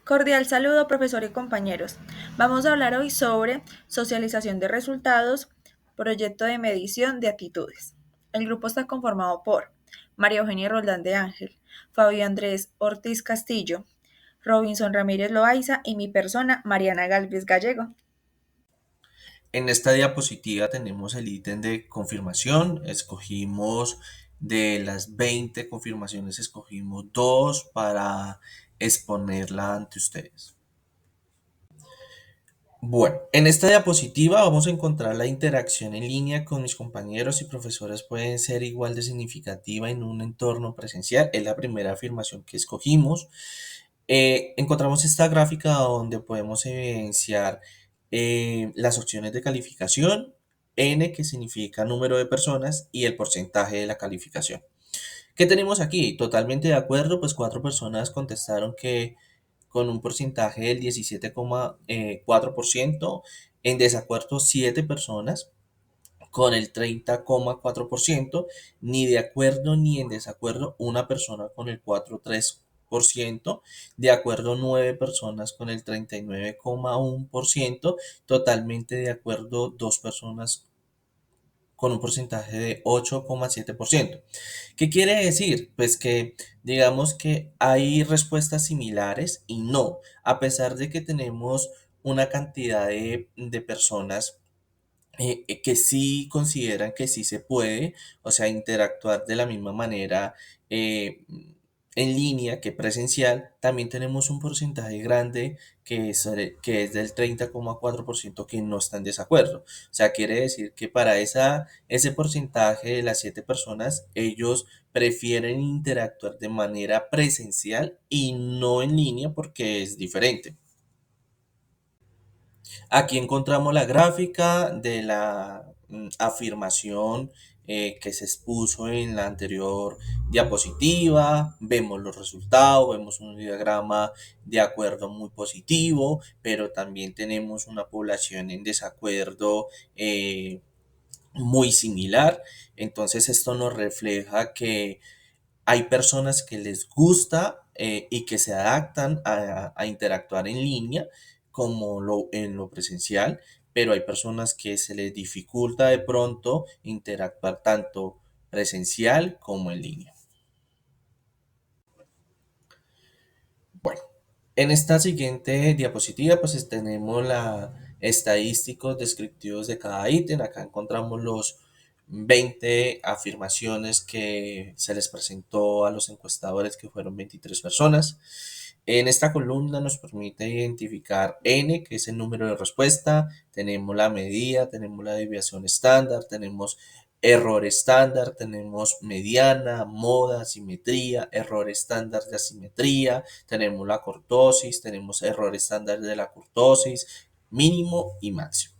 Cordial saludo, profesor y compañeros. Vamos a hablar hoy sobre socialización de resultados, proyecto de medición de actitudes. El grupo está conformado por María Eugenia Roldán de Ángel, Fabio Andrés Ortiz Castillo, Robinson Ramírez Loaiza y mi persona, Mariana Galvez Gallego. En esta diapositiva tenemos el ítem de confirmación. Escogimos de las 20 confirmaciones, escogimos dos para exponerla ante ustedes. Bueno, en esta diapositiva vamos a encontrar la interacción en línea con mis compañeros y profesores pueden ser igual de significativa en un entorno presencial. Es la primera afirmación que escogimos. Encontramos esta gráfica donde podemos evidenciar las opciones de calificación, n que significa número de personas y el porcentaje de la calificación. ¿Qué tenemos aquí? Totalmente de acuerdo, pues 4 personas contestaron que con un porcentaje del 17,4%, en desacuerdo 7 personas con el 30,4%, ni de acuerdo ni en desacuerdo una persona con el 4,3%, de acuerdo 9 personas con el 39,1%, totalmente de acuerdo 2 personas con un porcentaje de 8,7%. ¿Qué quiere decir? Pues que digamos que hay respuestas similares y no, a pesar de que tenemos una cantidad de personas que sí consideran que sí se puede, o sea, interactuar de la misma manera eh, en línea que presencial, también tenemos un porcentaje grande que es del 30,4% que no está en desacuerdo. O sea, quiere decir que para ese porcentaje de las 7 personas, ellos prefieren interactuar de manera presencial y no en línea porque es diferente. Aquí encontramos la gráfica de la afirmación que se expuso en la anterior diapositiva. Vemos los resultados, vemos un diagrama de acuerdo muy positivo, pero también tenemos una población en desacuerdo muy similar. Entonces esto nos refleja que hay personas que les gusta y que se adaptan a interactuar en línea como en lo presencial, pero hay personas que se les dificulta de pronto interactuar tanto presencial como en línea. Bueno, en esta siguiente diapositiva pues tenemos la estadísticos descriptivos de cada ítem. Acá encontramos los 20 afirmaciones que se les presentó a los encuestadores, que fueron 23 personas. En esta columna nos permite identificar N, que es el número de respuesta, tenemos la medida, tenemos la desviación estándar, tenemos error estándar, tenemos mediana, moda, simetría, error estándar de asimetría, tenemos la cortosis, tenemos error estándar de la cortosis, mínimo y máximo.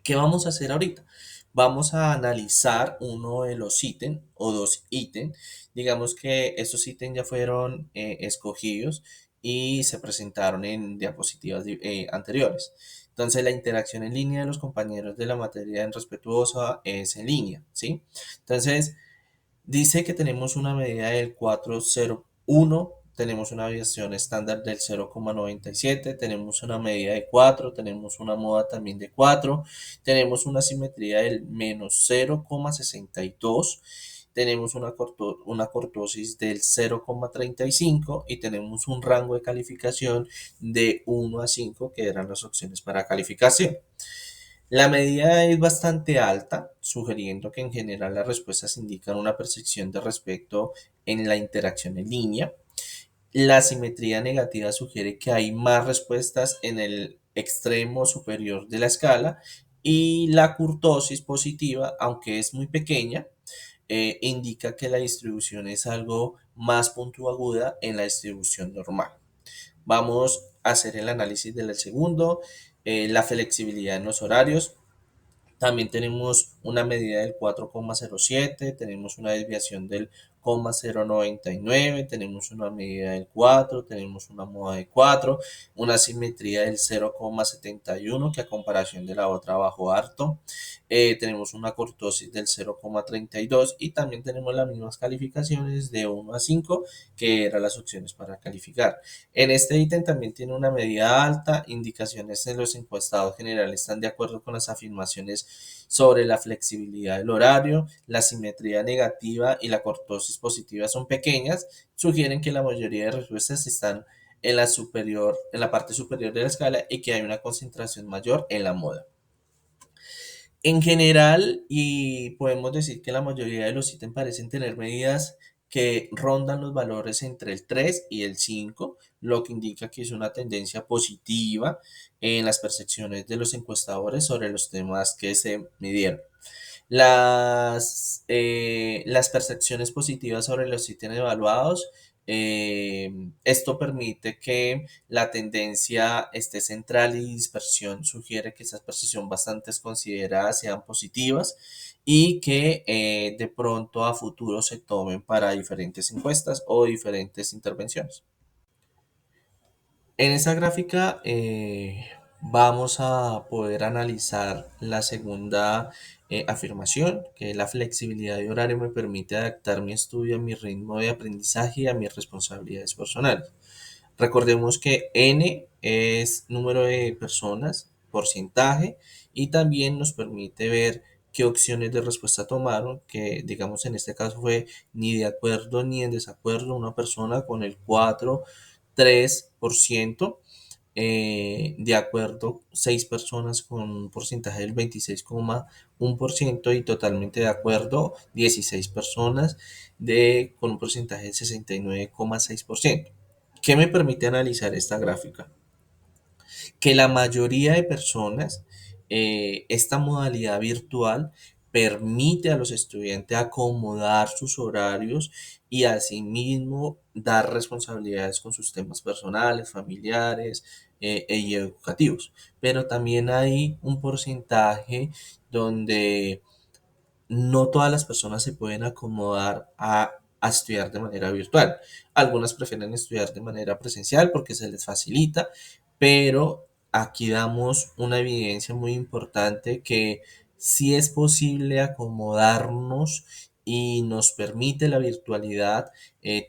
¿Qué vamos a hacer ahorita? Vamos a analizar uno de los ítems o dos ítems. Digamos que estos ítems ya fueron escogidos y se presentaron en diapositivas anteriores. Entonces, la interacción en línea de los compañeros de la materia en respetuosa es en línea, ¿sí? Entonces, dice que tenemos una medida del 4,01, tenemos una aviación estándar del 0,97, tenemos una medida de 4, tenemos una moda también de 4, tenemos una simetría del menos 0,62, tenemos una cortosis del 0,35 y tenemos un rango de calificación de 1 a 5 que eran las opciones para calificación. La medida es bastante alta, sugiriendo que en general las respuestas indican una percepción de respecto en la interacción en línea. La simetría negativa sugiere que hay más respuestas en el extremo superior de la escala y la curtosis positiva, aunque es muy pequeña, indica que la distribución es algo más puntiaguda en la distribución normal. Vamos a hacer el análisis del segundo, la flexibilidad en los horarios. También tenemos una medida del 4,07, tenemos una desviación del 0,099, tenemos una medida del 4, tenemos una moda de 4, una simetría del 0,71 que a comparación de la otra bajó harto, tenemos una cortosis del 0,32 y también tenemos las mismas calificaciones de 1 a 5 que eran las opciones para calificar. En este ítem también tiene una medida alta, indicaciones en los encuestados generales están de acuerdo con las afirmaciones sobre la flexibilidad del horario, la simetría negativa y la cortosis positiva son pequeñas, sugieren que la mayoría de respuestas están en la parte superior de la escala y que hay una concentración mayor en la moda. En general, y podemos decir que la mayoría de los ítems parecen tener medidas que rondan los valores entre el 3 y el 5, lo que indica que es una tendencia positiva en las percepciones de los encuestadores sobre los temas que se midieron. Las percepciones positivas sobre los ítems evaluados, esto permite que la tendencia esté central y dispersión sugiere que esas percepciones bastante consideradas sean positivas y que de pronto a futuro se tomen para diferentes encuestas o diferentes intervenciones. En esa gráfica vamos a poder analizar la segunda afirmación, que la flexibilidad de horario me permite adaptar mi estudio a mi ritmo de aprendizaje y a mis responsabilidades personales. Recordemos que N es número de personas, porcentaje, y también nos permite ver qué opciones de respuesta tomaron, que digamos en este caso fue ni de acuerdo ni en desacuerdo, una persona con el 4,3%, de acuerdo 6 personas con un porcentaje del 26,1% y totalmente de acuerdo 16 personas con un porcentaje del 69,6%. ¿Qué me permite analizar esta gráfica? Que la mayoría de personas, esta modalidad virtual permite a los estudiantes acomodar sus horarios y asimismo dar responsabilidades con sus temas personales, familiares y educativos. Pero también hay un porcentaje donde no todas las personas se pueden acomodar a estudiar de manera virtual. Algunas prefieren estudiar de manera presencial porque se les facilita, pero aquí damos una evidencia muy importante que sí es posible acomodarnos y nos permite la virtualidad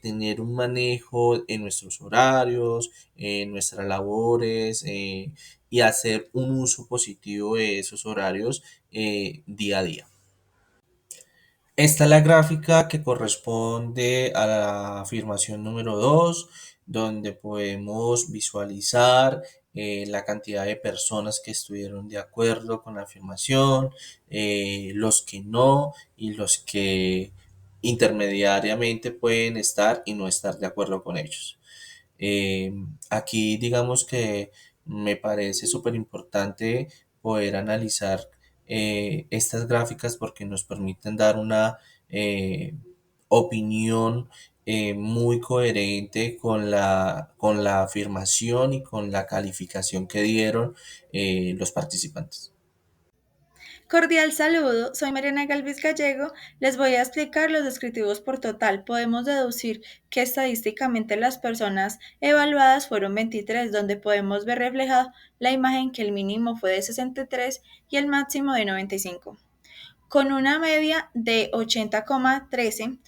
tener un manejo en nuestros horarios, en nuestras labores y hacer un uso positivo de esos horarios día a día. Esta es la gráfica que corresponde a la afirmación número 2, donde podemos visualizar la cantidad de personas que estuvieron de acuerdo con la afirmación, los que no y los que intermediariamente pueden estar y no estar de acuerdo con ellos. Eh, Aquí digamos que me parece súper importante poder analizar estas gráficas porque nos permiten dar una eh, opinión muy coherente con la afirmación y con la calificación que dieron los participantes. Cordial saludo, soy Mariana Galvis Gallego. Les voy a explicar los descriptivos por total. Podemos deducir que estadísticamente las personas evaluadas fueron 23, donde podemos ver reflejada la imagen que el mínimo fue de 63 y el máximo de 95. Con una media de 80,13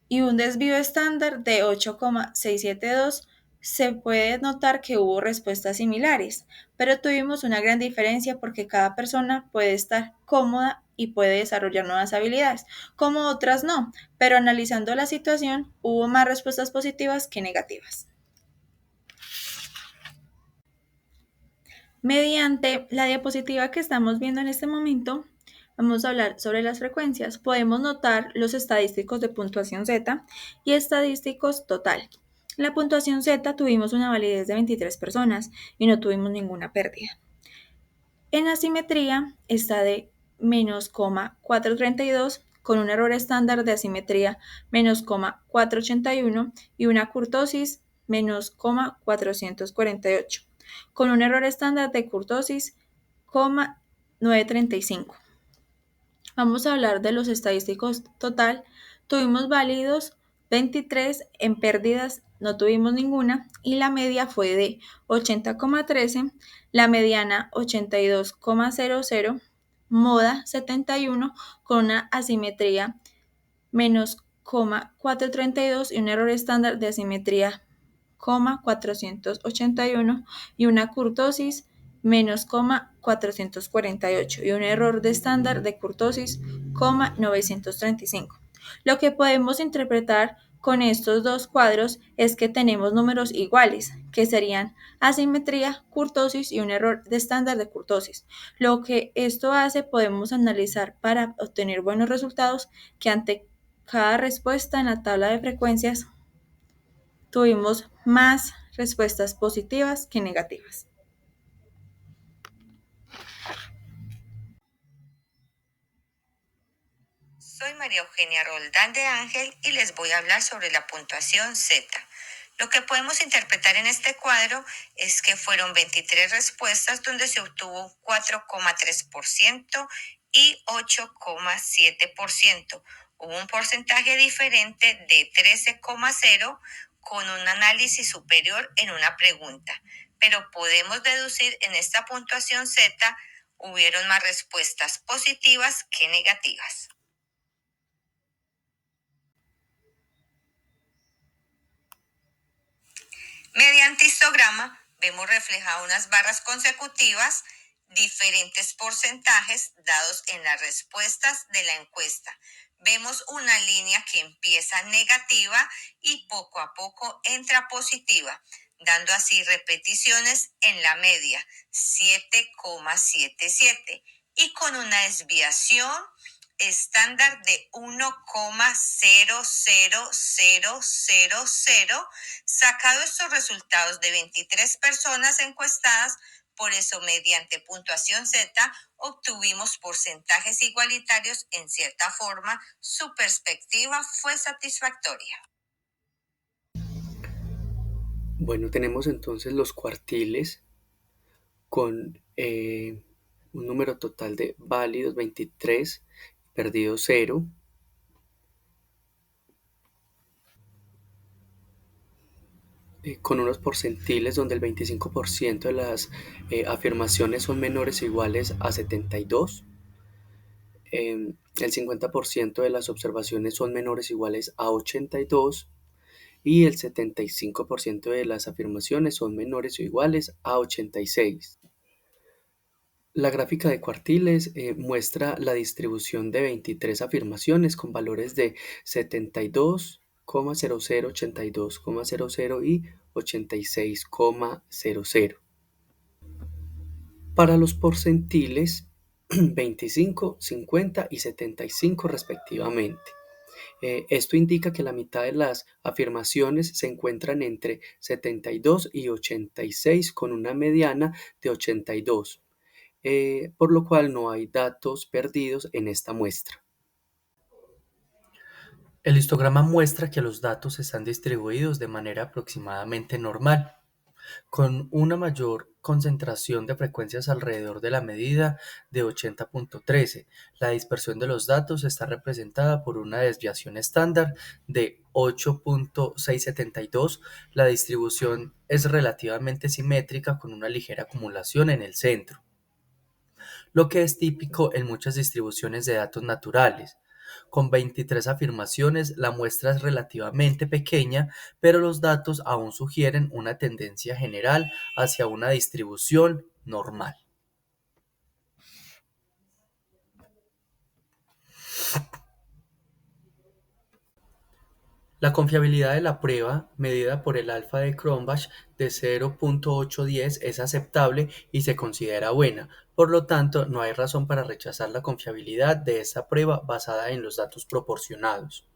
y un desvío estándar de 8,672, se puede notar que hubo respuestas similares, pero tuvimos una gran diferencia porque cada persona puede estar cómoda y puede desarrollar nuevas habilidades, como otras no, pero analizando la situación hubo más respuestas positivas que negativas. Mediante la diapositiva que estamos viendo en este momento, vamos a hablar sobre las frecuencias. Podemos notar los estadísticos de puntuación Z y estadísticos total. En la puntuación Z tuvimos una validez de 23 personas y no tuvimos ninguna pérdida. En la asimetría está de menos 432 con un error estándar de asimetría menos 481 y una curtosis menos 448 con un error estándar de curtosis 935. Vamos a hablar de los estadísticos total. Tuvimos válidos 23, en pérdidas no tuvimos ninguna y la media fue de 80,13, la mediana 82,00, moda 71 con una asimetría menos 432 y un error estándar de asimetría 481 y una curtosis menos 448 y un error de estándar de curtosis 935. Lo que podemos interpretar con estos dos cuadros es que tenemos números iguales, que serían asimetría, curtosis y un error de estándar de curtosis. Lo que esto hace, podemos analizar para obtener buenos resultados que ante cada respuesta en la tabla de frecuencias tuvimos más respuestas positivas que negativas. Soy María Eugenia Roldán de Ángel y les voy a hablar sobre la puntuación Z. Lo que podemos interpretar en este cuadro es que fueron 23 respuestas donde se obtuvo 4,3% y 8,7%. Hubo un porcentaje diferente de 13,0 con un análisis superior en una pregunta, pero podemos deducir en esta puntuación Z hubieron más respuestas positivas que negativas. Mediante histograma vemos reflejadas unas barras consecutivas, diferentes porcentajes dados en las respuestas de la encuesta. Vemos una línea que empieza negativa y poco a poco entra positiva, dando así repeticiones en la media 7,77 y con una desviación estándar de 1,00000. Sacado estos resultados de 23 personas encuestadas, por eso mediante puntuación Z obtuvimos porcentajes igualitarios en cierta forma, su perspectiva fue satisfactoria. Bueno, tenemos entonces los cuartiles con un número total de válidos 23, perdidos 0. Con unos porcentiles donde el 25% de las afirmaciones son menores o iguales a 72. El 50% de las observaciones son menores o iguales a 82 y el 75% de las afirmaciones son menores o iguales a 86. La gráfica de cuartiles muestra la distribución de 23 afirmaciones con valores de 72,00, 82,00 y 86,00. Para los porcentiles, 25, 50 y 75 respectivamente. Esto indica que la mitad de las afirmaciones se encuentran entre 72 y 86 con una mediana de 82. Por lo cual no hay datos perdidos en esta muestra. El histograma muestra que los datos están distribuidos de manera aproximadamente normal, con una mayor concentración de frecuencias alrededor de la medida de 80.13. La dispersión de los datos está representada por una desviación estándar de 8.672. La distribución es relativamente simétrica con una ligera acumulación en el centro, lo que es típico en muchas distribuciones de datos naturales. Con 23 afirmaciones, la muestra es relativamente pequeña, pero los datos aún sugieren una tendencia general hacia una distribución normal. La confiabilidad de la prueba, medida por el alfa de Cronbach de 0.810, es aceptable y se considera buena. Por lo tanto, no hay razón para rechazar la confiabilidad de esta prueba basada en los datos proporcionados.